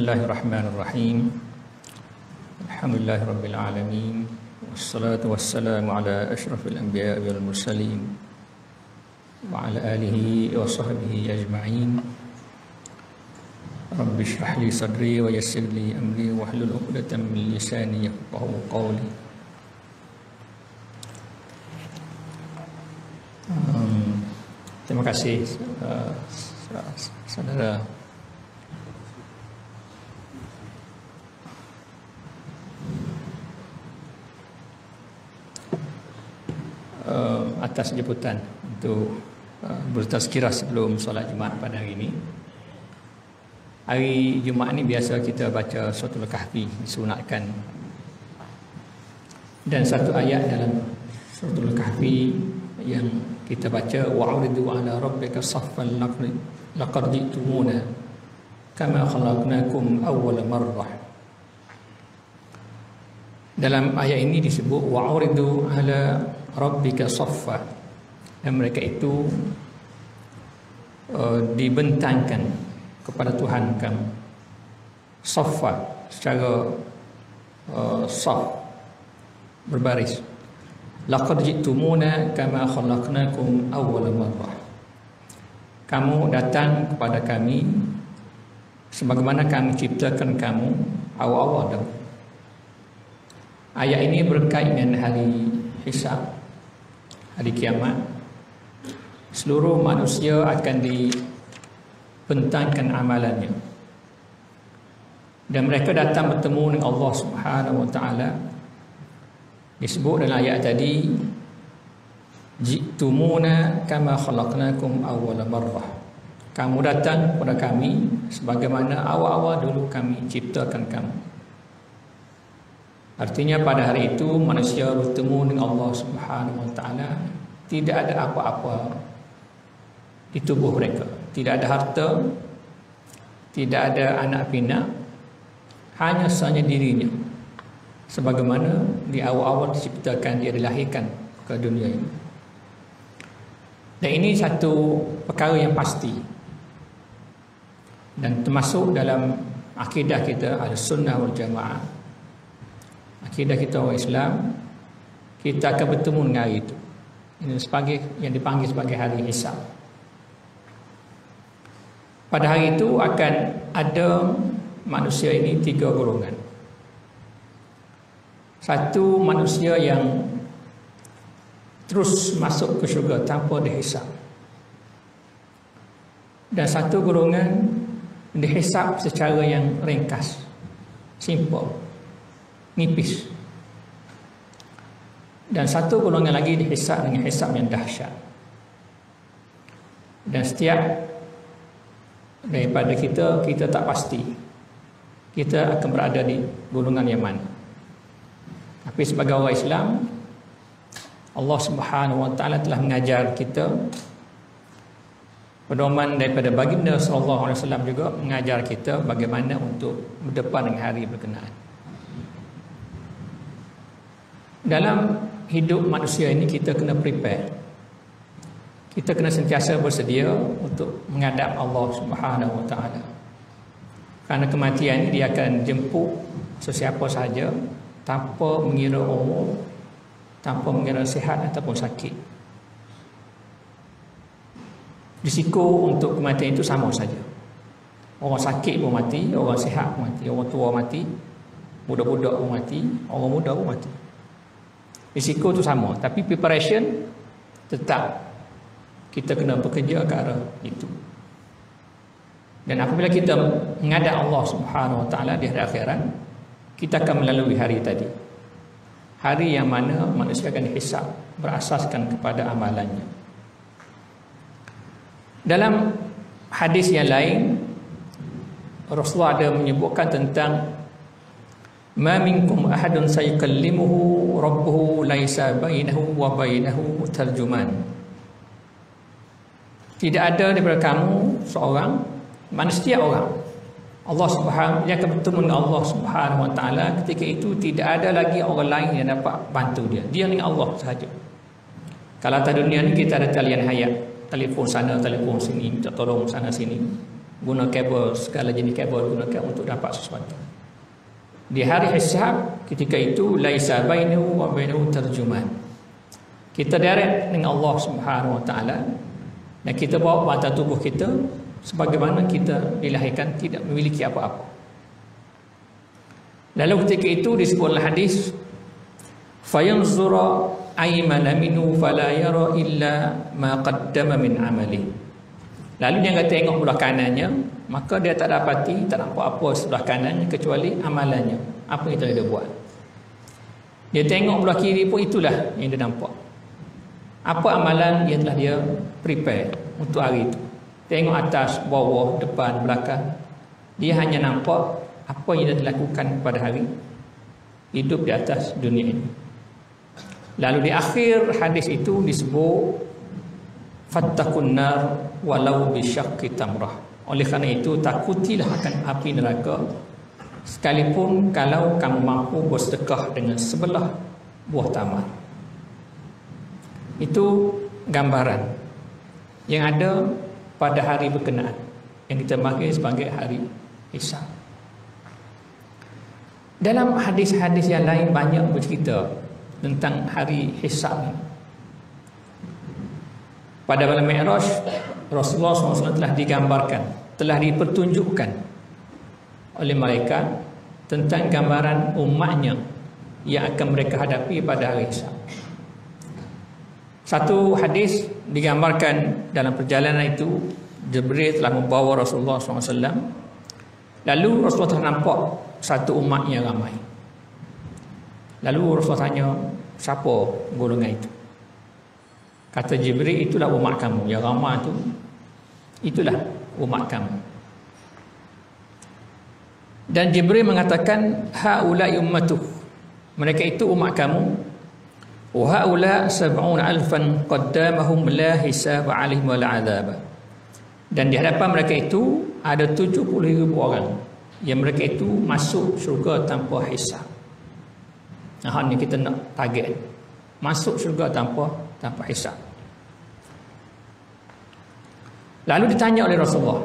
Bismillahirrahmanirrahim. Alhamdulillahirabbil alamin. Wassalatu wassalamu ala asyrafil anbiya'i wal mursalin wa ala alihi wa sahbihi ajma'in. Rabbi shrah li sadri wa yassir li amri wa hlul 'uqdatam min lisani yafqahu qawli. Terima kasih saudara atas jemputan untuk bertazkirah sebelum solat Jumaat pada hari ini. Hari Jumaat ni biasa kita baca Suratul Kahfi, disunatkan. Dan satu ayat dalam Suratul Kahfi yang kita baca, wa'uridu ala rabbika saffan laqad ji'tumuna kama khalaqnakum awwala marrah. Dalam ayat ini disebut wa'uridu ala rabbika saffa, dan mereka itu dibentangkan kepada Tuhan kamu saffa, secara saf, berbaris. Laqad ji'tumuna kama khalaqnakum awwala marrah. Kamu datang kepada kami sebagaimana kami ciptakan kamu awal-awal dahulu. Ayat ini berkait dengan hari hisab, hari kiamat. Seluruh manusia akan dibentangkan amalannya, dan mereka datang bertemu dengan Allah Subhanahu wa taala. Disebut dalam ayat tadi, ji'tumuna kama khalaqnakum awwala marrah. Kamu datang kepada kami sebagaimana awal-awal dulu kami ciptakan kamu. Artinya pada hari itu manusia bertemu dengan Allah Subhanahu wa taala, tidak ada apa-apa di tubuh mereka, tidak ada harta, tidak ada anak pinak, hanya sahaja dirinya sebagaimana di awal-awal diciptakan, dia dilahirkan ke dunia ini. Dan ini satu perkara yang pasti, dan termasuk dalam akidah kita Ahlussunnah wal Jamaah, akidah kita orang Islam. Kita akan bertemu dengan hari itu. Ini sebagai yang dipanggil sebagai hari hisab. Pada hari itu akan ada manusia ini tiga golongan. Satu, manusia yang terus masuk ke syurga tanpa dihisab. Dan satu golongan dihisab secara yang ringkas, simple, nipis. Dan satu golongan lagi dihisab dengan hisab yang dahsyat. Dan setiap daripada kita tak pasti kita akan berada di golongan yang mana. Tapi sebagai orang Islam, Allah Subhanahu wa taala telah mengajar kita, pedoman daripada baginda sallallahu alaihi wasallam juga mengajar kita bagaimana untuk berdepan dengan hari berkenaan. Dalam hidup manusia ini kita kena prepare. Kita kena sentiasa bersedia untuk menghadap Allah Subhanahu wa taala. Kerana kematian ini dia akan jemput sesiapa sahaja tanpa mengira umur, tanpa mengira sihat ataupun sakit. Risiko untuk kematian itu sama saja. Orang sakit pun mati, orang sihat pun mati, orang tua mati, budak-budak pun mati, orang muda pun mati. Risiko itu sama, tapi preparation tetap kita kena bekerja ke arah itu. Dan apabila kita menghadap Allah Subhanahu wa taala di hari akhirat, kita akan melalui hari tadi. Hari yang mana manusia akan dihisab berasaskan kepada amalannya. Dalam hadis yang lain, Rasulullah ada menyebutkan tentang ma minkum ahadun sayukallimuhu rabbuhu laisa bainahu wa bainahu tarjuman. Tidak ada daripada kamu seorang, manusia orang, Allah Subhanahu, dia akan bertemu dengan Allah Subhanahu wa taala. Ketika itu tidak ada lagi orang lain yang dapat bantu dia. Dia dengan Allah sahaja. Kalau atas dunia ni kita ada talian hayat, telefon sana, telefon sini, minta tolong sana sini. guna kabel, segala jenis kabel gunakan untuk dapat sesuatu. Di hari hisab, ketika itu laisa bainahu wa bainahu tarjuman. Kita direct dengan Allah Subhanahu wa taala dan kita bawa badan tubuh kita sebagaimana kita dilahirkan tidak memiliki apa-apa. Lalu ketika itu disebutlah hadis fayanzura aymana minhu fala yara illa ma qaddama min amali. Lalu dia akan tengok belah kanannya, maka dia tak dapati, tak nampak apa sebelah kanannya kecuali amalannya, apa yang telah dia buat. Dia tengok belah kiri pun itulah yang dia nampak, apa amalan yang telah dia prepare untuk hari itu. Tengok atas, bawah, depan, belakang, dia hanya nampak apa yang dia lakukan pada hari hidup di atas dunia ini. Lalu di akhir hadis itu disebut fattaqun nar walau bisyaqqi tamrah. Oleh kerana itu takutilah akan api neraka sekalipun kalau kamu mampu bersedekah dengan sebelah buah tamar. Itu gambaran yang ada pada hari berkenaan yang kita panggil sebagai hari hisab. Dalam hadis-hadis yang lain banyak bercerita tentang hari hisab. Pada malam Mi'raj, Rasulullah SAW telah digambarkan, telah dipertunjukkan oleh malaikat tentang gambaran umatnya yang akan mereka hadapi pada hari hisab. Satu hadis digambarkan dalam perjalanan itu, Jibril telah membawa Rasulullah SAW. Lalu Rasulullah telah nampak satu umat yang ramai. Lalu Rasulullah tanya, siapa golongan itu? Kata Jibril, itulah umat kamu. Yang ramai itu, itulah umat kamu. Dan Jibril mengatakan, haulai ummatuh. Mereka itu umat kamu. Wa haula 70,000 qaddamahum la hisab 'alaihim wal 'adzab. Dan di hadapan mereka itu ada 70,000 orang yang mereka itu masuk syurga tanpa hisab. Nah, ini kita nak target. Masuk syurga tanpa hisab. Lalu ditanya oleh Rasulullah,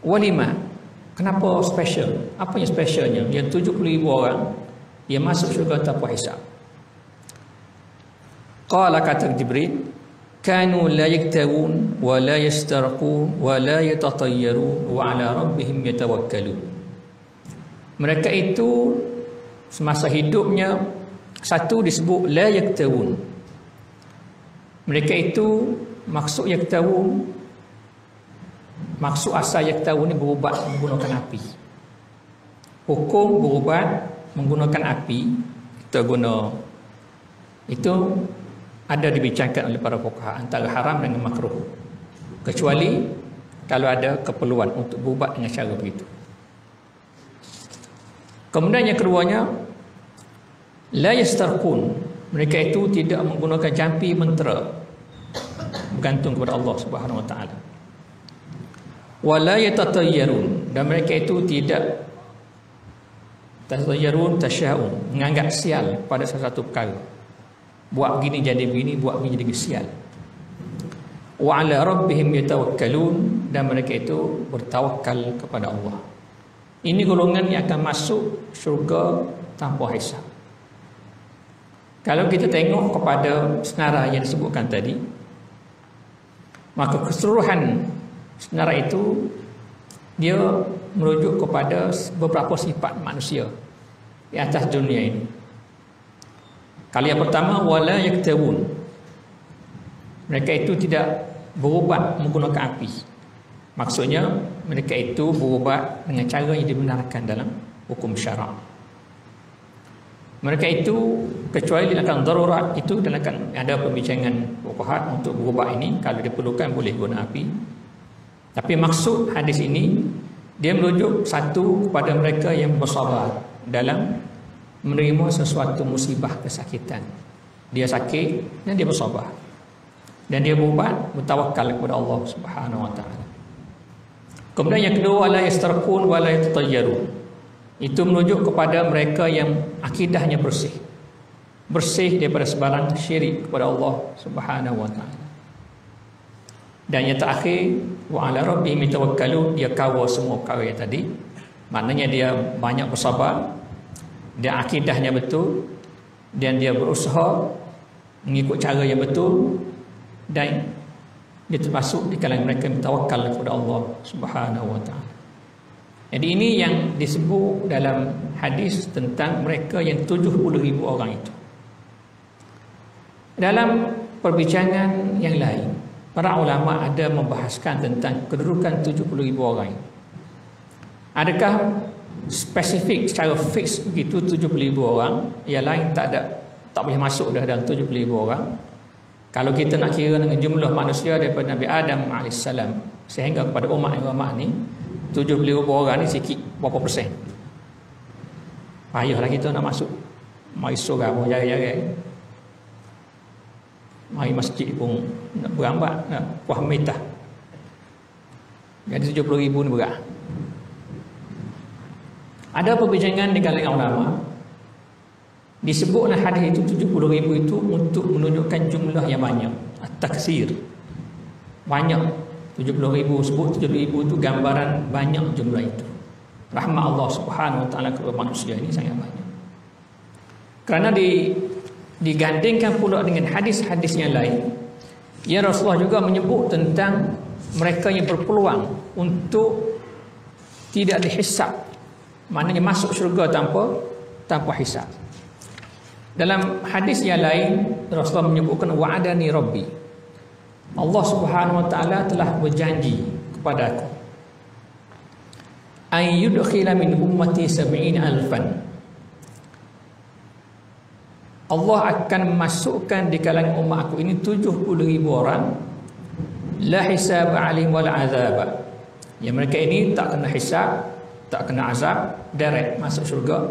walima, kenapa special? Apa yang specialnya? Yang 70,000 orang yang masuk syurga tanpa hisab. Qala, kata Jibril, kanu la yaktawun wa la yastarqun wa la yatatayyarun wa ala rabbihim yatawakkalun. Mereka itu semasa hidupnya, satu disebut la yaktawun. Mereka itu maksud yaktawun, maksud asal yaktawun ni berubat menggunakan api. Hukum berubat menggunakan api kita guna itu ada dibincangkan oleh para fuqaha antara haram dengan makruh, kecuali kalau ada keperluan untuk berubat dengan cara begitu. Kemudian yang keduanya, la yastarqun. Mereka itu tidak menggunakan jampi mentera, bergantung kepada Allah Subhanahu wa taala. Wa la yatatayyarun. Dan mereka itu tidak tatayyarun, tasya'un, menganggap sial pada sesuatu perkara. Buat begini jadi begini, buat begini jadi sial. Wa ala rabbihim yatawakkalun. Dan mereka itu bertawakal kepada Allah. Ini golongan yang akan masuk syurga tanpa hisab. Kalau kita tengok kepada senarai yang disebutkan tadi, maka keseluruhan senarai itu dia merujuk kepada beberapa sifat manusia di atas dunia ini. Kali yang pertama, wala yaktawun. Mereka itu tidak berubat menggunakan api. Maksudnya mereka itu berubat dengan cara yang dibenarkan dalam hukum syarak. Mereka itu kecuali dalam darurat itu, dalam ada pembincangan fuqaha untuk berubat ini, kalau diperlukan boleh guna api. Tapi maksud hadis ini dia merujuk satu kepada mereka yang bersabar dalam menerima sesuatu musibah, kesakitan. Dia sakit dan dia bersabar. Dan dia berubat, bertawakal kepada Allah Subhanahu wa taala. Kemudian yang kedua, la yastarqun wa la yatatayyarun. Itu merujuk kepada mereka yang akidahnya bersih. Bersih daripada sebarang syirik kepada Allah Subhanahu wa taala. Dan yang terakhir, wa ala rabbihim yatawakkalun, dia cover semua perkara yang tadi. Maknanya dia banyak bersabar, dia akidahnya betul, dan dia berusaha mengikut cara yang betul, dan dia termasuk di kalangan mereka yang bertawakal kepada Allah Subhanahu wa taala. Jadi ini yang disebut dalam hadis tentang mereka yang 70,000 orang itu. Dalam perbincangan yang lain, para ulama ada membahaskan tentang kedudukan 70,000 orang. Adakah spesifik secara fix begitu 70,000 orang, yang lain tak boleh masuk dah dalam 70,000 orang? Kalau kita nak kira dengan jumlah manusia daripada Nabi Adam AS sehingga kepada umat ni, 70,000 orang ni sikit berapa persen? Payahlah kita nak masuk. Mari surau pun jari-jari. Mari masjid pun nak berambat, nak puas mitah. Jadi 70,000 ni berat. Ada perbincangan di kalangan ulama, disebutlah hadis itu 70,000 itu untuk menunjukkan jumlah yang banyak, taksir. Banyak 70,000, sebut 70,000 itu gambaran banyak jumlah itu. Rahmat Allah Subhanahu wa taala kepada manusia ini sangat banyak. Kerana digandingkan pula dengan hadis-hadis yang lain, ya Rasulullah juga menyebut tentang mereka yang berpeluang untuk tidak dihisab, maknanya masuk syurga tanpa hisab. Dalam hadis yang lain, Rasulullah menyebutkan wa'adani Rabbi, Allah Subhanahu wa taala telah berjanji kepada aku, an yudkhila min ummati 70,000. Allah akan masukkan di kalangan umat aku ini 70,000 orang, la hisab alaihim wala azab. Yang mereka ini tak kena hisab, tak kena azab, direct masuk syurga.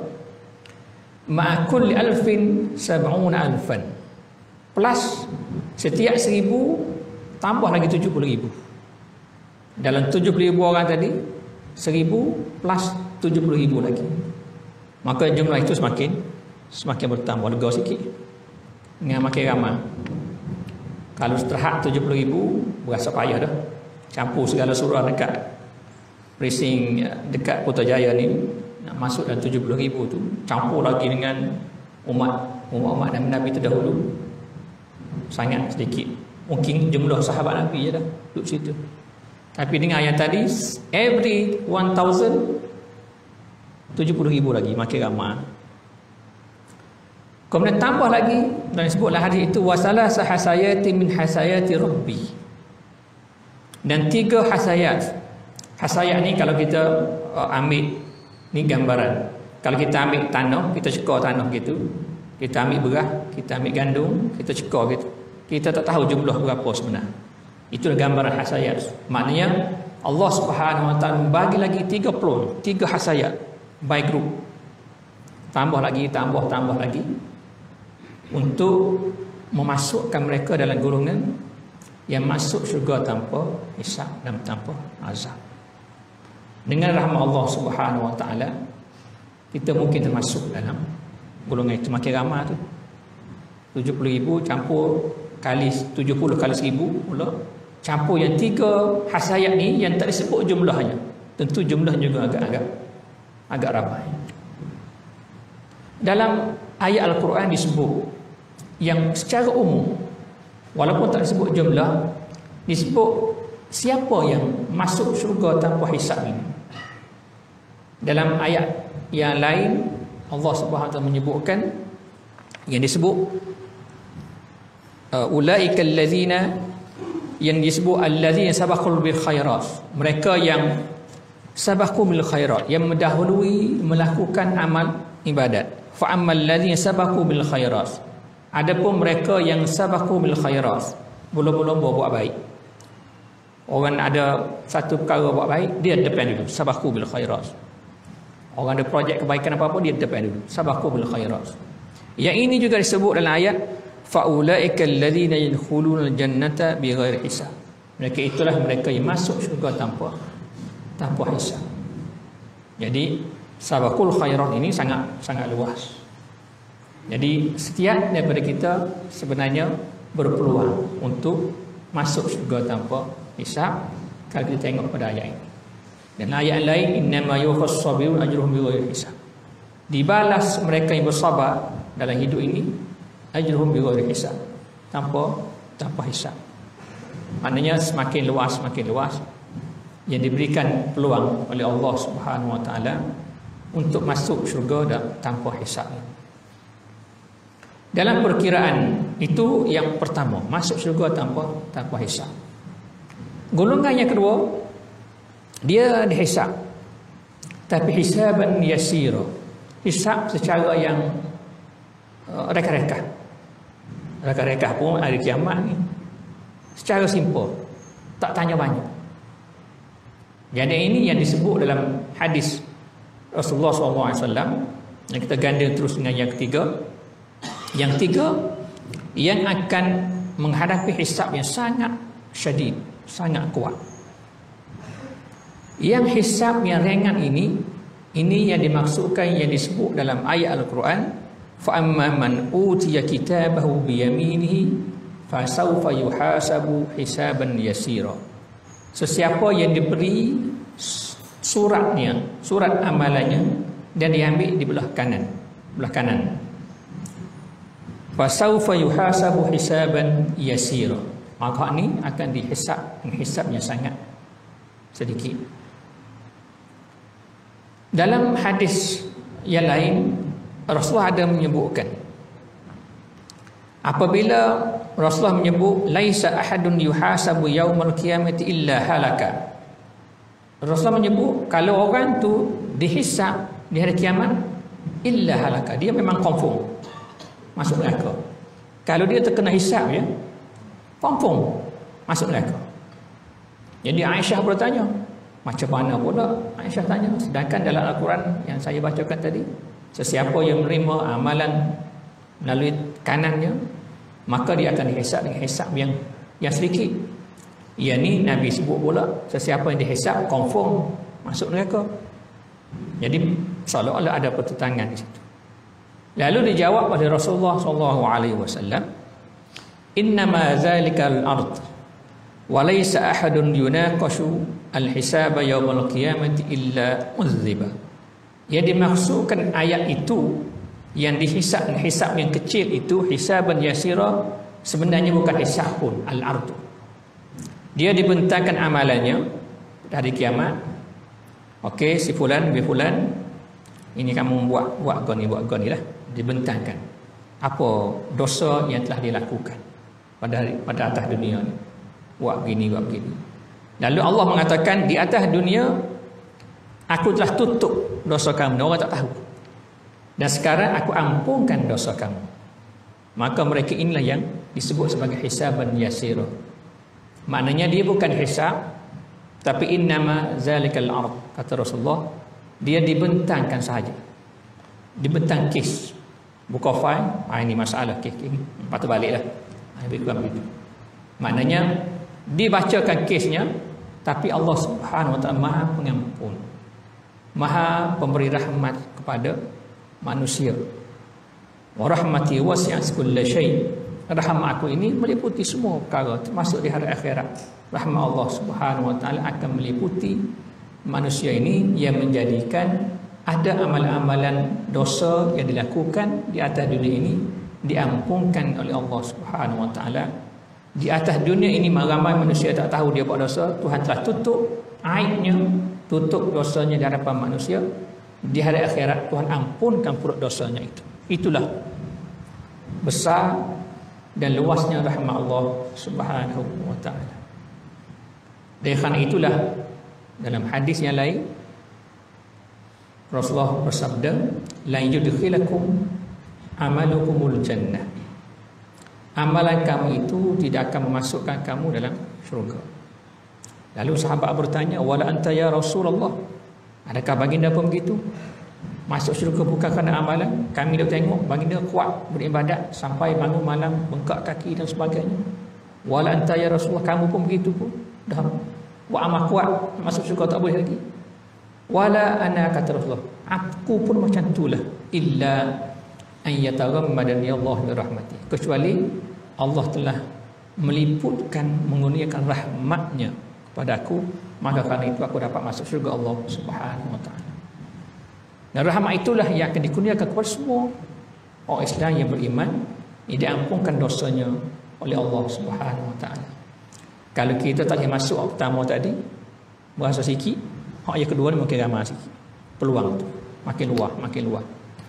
Ma kulli alfin 70,000. Plus setiap 1,000 tambah lagi 70,000. Dalam 70,000 orang tadi, 1,000 plus 70,000 lagi. Maka jumlah itu semakin bertambah, lega sikit. Dengan makin ramai. Kalau setahap 70,000 berasa payah dah. Campur segala surah dekat precinct dekat Putrajaya ni, nak masuk dalam 70,000 tu, campur lagi dengan umat Nabi terdahulu, sangat sedikit. Mungkin jumlah sahabat Nabi je dah duduk situ. Tapi dengan ayat tadi, every 1,000 70,000 lagi, makin ramai. Kemudian tambah lagi, dan disebutlah hadis itu, wasalah sahasayati min hasayati Rabbi. Dan 3 hasayat. Hasayat ni kalau kita ambil, ni gambaran. Kalau kita ambil tanah, kita cekar tanah gitu. Kita ambil beras, kita ambil gandum, kita cekar gitu. Kita tak tahu jumlah berapa sebenar. Itulah gambaran hasayat. Maknanya Allah Subhanahu wa taala bagi lagi 3 peluang, 3 hasayat by group. Tambah lagi untuk memasukkan mereka dalam golongan yang masuk syurga tanpa hisab dan tanpa azab. Dengan rahmat Allah Subhanahu wa taala, kita mungkin termasuk dalam golongan itu. Makin ramai tu, 70,000 campur kali 70 kali 1,000 pula, campur yang 3 hasayat ni yang tak disebut jumlahnya. Tentu jumlah juga agak ramai. Dalam ayat Al-Quran disebut yang secara umum, walaupun tak disebut jumlah, disebut siapa yang masuk syurga tanpa hisab ini. Dalam ayat yang lain, Allah Subhanahu wa taala menyebutkan yang disebut ulaikal ladzina, yang disebut alladzina sabaqul bil khairat, mereka yang sabaqu bil khairat, yang mendahului melakukan amal ibadat. Fa ammal ladzina sabaqu bil khairat, adapun mereka yang sabaqu bil khairat, belum-belum buat baik. Orang ada satu perkara buat baik, dia depan dulu, sabaqu bil khairat. Orang ada projek kebaikan apa-apa, dia depan dulu, sabaqu bil khairat. Yang ini juga disebut dalam ayat faulaika alladzina yadkhuluna al-jannata bighairi hisab. Mereka itulah mereka yang masuk syurga tanpa hisab. Jadi sabaqul khairat ini sangat luas. Jadi setiap daripada kita sebenarnya berpeluang untuk masuk syurga tanpa hisab kalau kita tengok pada ayat ini. Dan ayat lain, innama yuwaffas sabirun ajruhum bighairi hisab. Dibalas mereka yang bersabar dalam hidup ini ajruhum bighairi hisab, tanpa hisab. Maknanya semakin luas yang diberikan peluang oleh Allah Subhanahu wa taala untuk masuk syurga tanpa hisab. Dalam perkiraan itu yang pertama, masuk syurga tanpa hisab. Golongan yang kedua, dia dihisab tapi hisaban yasira. Hisab secara yang reka-reka pun hari kiamat ni secara simple, tak tanya banyak. Jadi ini yang disebut dalam hadis Rasulullah SAW yang kita ganda terus dengan yang ketiga. Yang tiga, yang akan menghadapi hisab yang sangat syadid, sangat kuat. Yang hisab yang ringan ini yang dimaksudkan, yang disebut dalam ayat Al-Quran, fa amma man utiya kitabahu bi yaminihi fa sawfa yuhasabu hisaban yasira. Sesiapa yang diberi surat amalannya dan diambil di belah kanan. Fa sawfa yuhasabu hisaban yasira. Maka ni akan hisabnya sangat sedikit. Dalam hadis yang lain, Rasulullah ada menyebutkan, apabila Rasulullah menyebut laisa ahadun yuhasabu yaumal qiyamati illa halaka, Rasulullah menyebut kalau orang tu dihisab di hari kiamat illa halaka, dia memang confirm masuk neraka. Kalau dia terkena hisab, ya, confirm masuk neraka. Jadi Aisyah bertanya, macam mana pula? Aisyah tanya, sedangkan dalam Al-Quran yang saya bacakan tadi, sesiapa yang menerima amalan melalui kanannya, maka dia akan dihisab dengan hisab yang sedikit. Yang ni Nabi sebut pula, sesiapa yang dihisab confirm masuk neraka. Jadi seolah-olah ada pertentangan di situ. Lalu dijawab oleh Rasulullah SAW, innama zalikal ard wa laysa ahadun yunaqashu al-hisaba yawmal qiyamati illa uzziba. Yang dimaksudkan ayat itu, yang dihisab yang kecil itu, hisaban yasira, sebenarnya bukan hisab pun, al-ardu. Dia dibentangkan amalannya dari kiamat. Okey, si fulan bi fulan, ini kamu buat goni lah, dibentangkan apa dosa yang telah dilakukan pada atas dunia ni. Buat begini. Lalu Allah mengatakan, di atas dunia aku telah tutup dosa kamu, orang tak tahu. Dan sekarang aku ampunkan dosa kamu. Maka mereka inilah yang disebut sebagai hisaban yasira. Maknanya dia bukan hisab, tapi innama zalikal ard, kata Rasulullah, dia dibentangkan sahaja. Dibentang kes. Buka file, ini masalah kes ini. Patut baliklah. Lebih kurang begitu. Maknanya dibacakan kesnya, tapi Allah Subhanahu wa taala Maha Pengampun, Maha pemberi rahmat kepada manusia. Wa rahmati wasi'at kulla syai. Rahmat aku ini meliputi semua perkara, termasuk di hari akhirat. Rahmat Allah Subhanahu wa taala akan meliputi manusia ini, yang menjadikan ada amalan-amalan dosa yang dilakukan di atas dunia ini diampunkan oleh Allah Subhanahu wa taala. Di atas dunia ini ramai manusia tak tahu dia buat dosa, Tuhan telah tutup aibnya, tutup dosanya di hadapan manusia. Di hari akhirat Tuhan ampunkan purut dosanya itu. Itulah besar dan luasnya rahmat Allah Subhanahu wa taala. Dan kerana itulah dalam hadis yang lain Rasulullah bersabda, la yudkhilakum amalukumul jannah. Amalan kamu itu tidak akan memasukkan kamu dalam syurga. Lalu sahabat bertanya, wala anta ya Rasulullah, adakah baginda pun begitu? Masuk syurga bukan kerana amalan? Kami dah tengok baginda kuat beribadat sampai bangun malam, bengkak kaki dan sebagainya. Wala anta ya Rasulullah, kamu pun begitu pun, dah buat amal kuat, masuk syurga tak boleh lagi. Wala ana, kata Rasulullah, aku pun macam itulah, illa an yataghammadani Allah bi rahmati, kecuali Allah telah meliputkan, mengurniakan rahmatnya kepada aku, maka kerana itu aku dapat masuk syurga Allah Subhanahu wa taala. Dan rahmat itulah yang akan dikurniakan kepada semua orang Islam yang beriman, yang diampunkan dosanya oleh Allah Subhanahu wa taala. Kalau kita tak boleh masuk hak pertama tadi, berasa sikit, hak yang kedua ni makin ramai sikit. Peluang tu makin luar.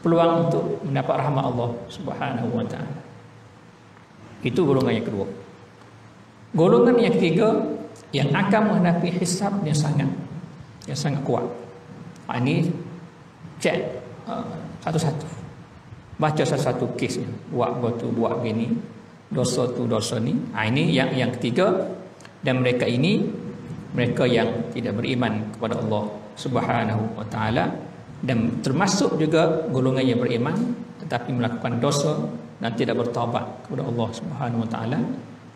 Peluang untuk mendapat rahmat Allah Subhanahu wa taala. Itu golongan yang kedua. Golongan yang ketiga yang akan menghadapi hisab yang sangat kuat. Ini cek satu-satu. Baca satu-satu kesnya. Buat tu buat gini, dosa tu dosa ni. Ini yang ketiga, dan mereka yang tidak beriman kepada Allah Subhanahu wa taala, dan termasuk juga golongan yang beriman tetapi melakukan dosa dan tidak bertaubat kepada Allah Subhanahu wa taala,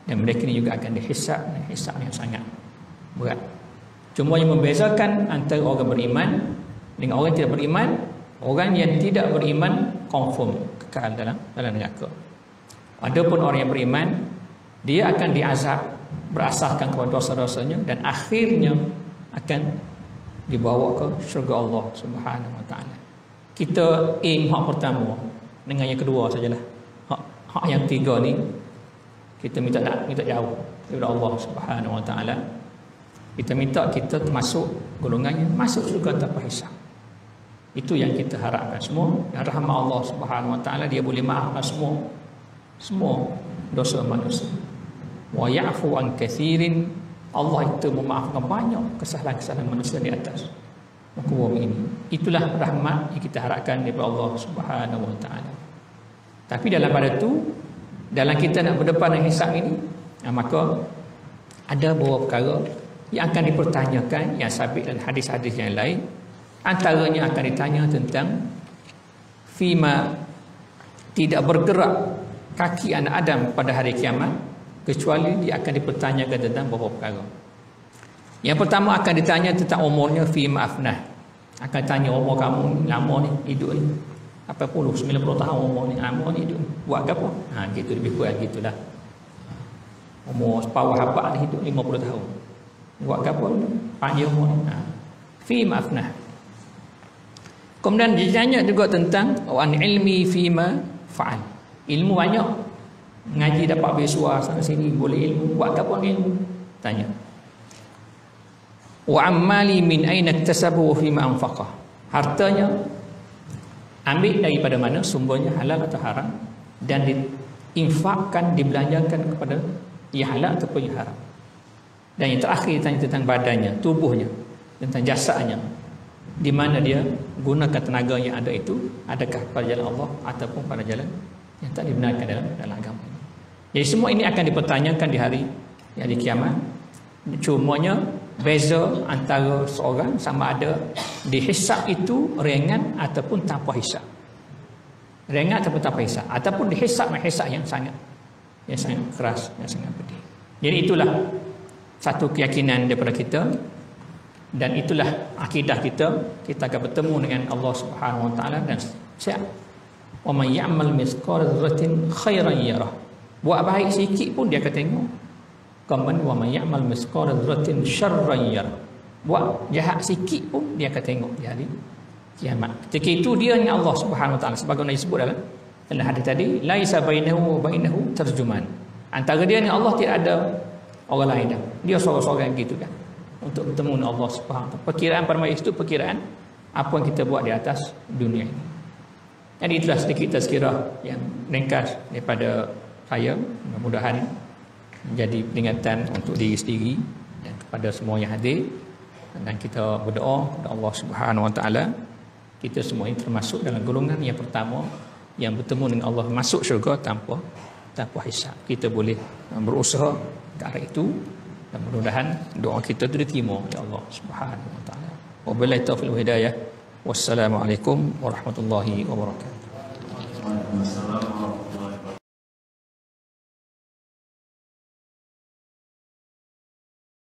dan mereka ini juga akan dihisab yang sangat berat. Cuma yang membezakan antara orang beriman dengan orang yang tidak beriman, orang yang tidak beriman confirm kekal dalam neraka. Adapun orang yang beriman, dia akan diazab berasaskan kepada dosa-dosanya dan akhirnya akan dibawa ke syurga Allah Subhanahu wa taala. Kita aim hak pertama dengan yang kedua sajalah. Hak yang tiga ni kita minta jauh daripada Allah Subhanahu wa taala. Kita minta kita termasuk golongannya masuk syurga tanpa hisab. Itu yang kita harapkan semua. Dan rahmat Allah Subhanahu wa taala, dia boleh maafkan semua dosa manusia. Wa ya'fu an katsirin, Allah itu memaafkan banyak kesalahan-kesalahan manusia di atas muka bumi ini. Itulah rahmat yang kita harapkan daripada Allah Subhanahu wa taala. Tapi dalam kita nak berdepan dengan hisab ini, maka ada beberapa perkara yang akan dipertanyakan, yang sabit dalam hadis-hadis yang lain. Antaranya akan ditanya tentang fima tidak bergerak kaki anak Adam pada hari kiamat, kecuali dia akan dipertanyakan tentang beberapa perkara. Yang pertama akan ditanya tentang umurnya, fima afnah. Akan tanya umur kamu lama ni hidup ni 80, 90 tahun umur ni hidup ni. Buat apa? Gitu lebih kurang gitulah. Umur separuh habaq ni hidup 50 tahun. Buat apa? Panjang umur ni. Fima afnah. Kemudian ditanya juga tentang an ilmi fima fa'al. Ilmu banyak. Ngaji dapat bersua sana sini, boleh ilmu. Buat apa ilmu? Tanya. Wa ammali min aina iktasabu wa fima anfaqa. Hartanya ambil daripada mana, sumbernya halal atau haram, dan diinfakkan, dibelanjakan kepada yang halal ataupun yang haram. Dan yang terakhir ditanya tentang badannya, tubuhnya, tentang jasadnya, di mana dia gunakan tenaga yang ada itu, adakah pada jalan Allah ataupun pada jalan yang tak dibenarkan dalam agama ini. Jadi semua ini akan dipertanyakan di hari kiamat. Cumanya beza antara seorang sama ada dihisab itu ringan ataupun tanpa hisab. Ringan ataupun tanpa hisab, ataupun dihisab yang sangat keras, yang sangat pedih. Jadi itulah satu keyakinan daripada kita, dan itulah akidah kita. Kita akan bertemu dengan Allah Subhanahu wa taala dan siap. Wa may ya'mal mithqala dzarratin khairan yarah. Buat baik sikit pun dia akan tengok. Kemudian wa may ya'mal mithqala dzarratin syarran yarah. Buat jahat sikit pun dia akan tengok di hari kiamat. Ketika itu dia dengan Allah Subhanahu wa taala, sebagaimana disebut dalam hadis tadi, laisa bainahu wa bainahu tarjuman. Antara dia dengan Allah tidak ada orang lain dah. Dia seorang-seorang gitu kan. Untuk bertemu dengan Allah Subhanahu wa taala. Perkiraan pada majlis itu perkiraan apa yang kita buat di atas dunia ini. Jadi itulah sedikit tazkirah yang ringkas daripada saya. Mudah-mudahan menjadi peringatan untuk diri sendiri dan kepada semua yang hadir, dan kita berdoa kepada Allah Subhanahu wa taala kita semua ini termasuk dalam golongan yang pertama yang bertemu dengan Allah masuk syurga tanpa hisab. Kita boleh berusaha ke arah itu, dan mudah-mudahan doa kita itu diterima oleh Allah Subhanahu wa taala. Wabillahi taufiq wal hidayah. Wassalamualaikum warahmatullahi wabarakatuh.